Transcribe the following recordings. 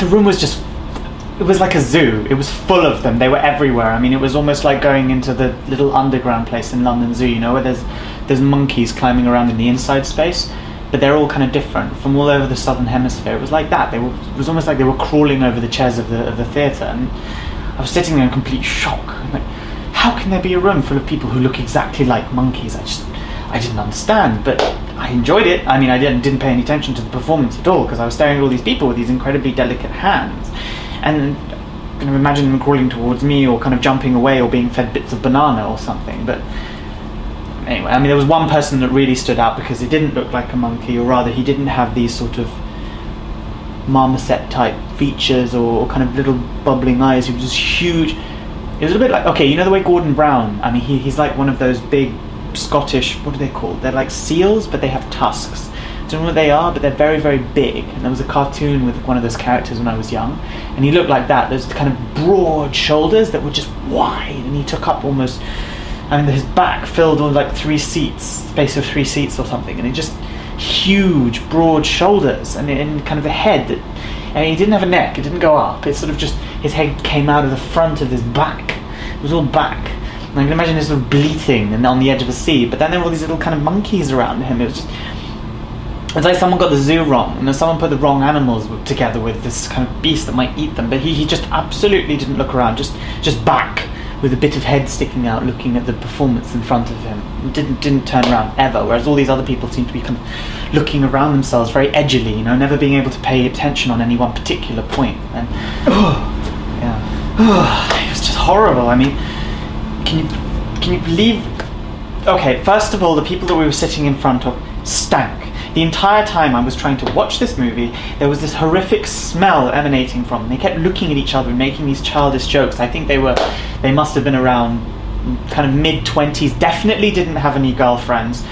the room was just, it was like a zoo. It was full of them. They were everywhere. I mean, it was almost like going into the little underground place in London Zoo, you know, where there's monkeys climbing around in the inside space, but they're all kind of different from all over the southern hemisphere. It was like that. It was almost like they were crawling over the chairs of the theatre, and I was sitting there in complete shock. I'm like, how can there be a room full of people who look exactly like monkeys? I didn't understand, but I enjoyed it. I mean, I didn't pay any attention to the performance at all, because I was staring at all these people with these incredibly delicate hands, and kind of imagine them crawling towards me, or kind of jumping away, or being fed bits of banana or something. But anyway, I mean, there was one person that really stood out because he didn't look like a monkey, or rather, he didn't have these sort of marmoset type features or kind of little bubbling eyes. He was just huge. It was a bit like, okay, you know the way Gordon Brown, I mean, he's like one of those big Scottish, what are they called? They're like seals, but they have tusks. I don't know what they are, but they're very, very big. And there was a cartoon with one of those characters when I was young, and he looked like that. Those kind of broad shoulders that were just wide, and he took up almost, I mean, his back filled with like 3 seats, space of 3 seats or something, and it just huge, broad shoulders, and kind of a head that, and he didn't have a neck, it didn't go up, it sort of just, his head came out of the front of his back. It was all back. And I can imagine him sort of bleating and on the edge of the sea, but then there were all these little kind of monkeys around him. It's like someone got the zoo wrong, and someone put the wrong animals together with this kind of beast that might eat them, but he just absolutely didn't look around, just back, with a bit of head sticking out, looking at the performance in front of him. Didn't turn around ever, whereas all these other people seemed to be kind of looking around themselves very edgily, you know, never being able to pay attention on any one particular point. And it was just horrible. I mean, can you believe? Okay, first of all, the people that we were sitting in front of stank. The entire time I was trying to watch this movie, there was this horrific smell emanating from them. They kept looking at each other and making these childish jokes. I think they must have been around kind of mid-20s, definitely didn't have any girlfriends.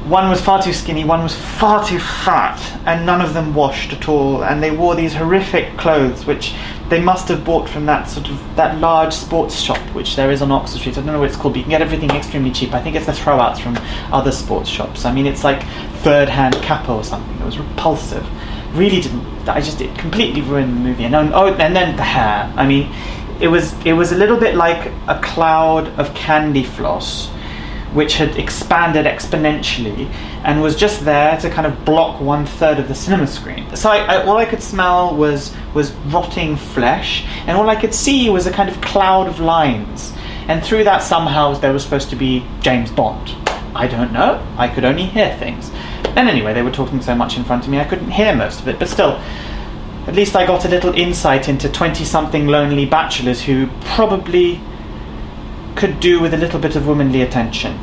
One was far too skinny, one was far too fat, and none of them washed at all, and they wore these horrific clothes which they must have bought from that large sports shop which there is on Oxford Street. I don't know what it's called, but you can get everything extremely cheap. I think it's the throwouts from other sports shops. I mean, it's like third-hand Kappa or something. It was repulsive. Really didn't. It completely ruined the movie. And then the hair. I mean, it was a little bit like a cloud of candy floss, which had expanded exponentially and was just there to kind of block 1/3 of the cinema screen. So all I could smell was rotting flesh, and all I could see was a kind of cloud of lines. And through that somehow there was supposed to be James Bond. I don't know. I could only hear things. And anyway, they were talking so much in front of me I couldn't hear most of it, but still, at least I got a little insight into 20-something lonely bachelors who probably could do with a little bit of womanly attention.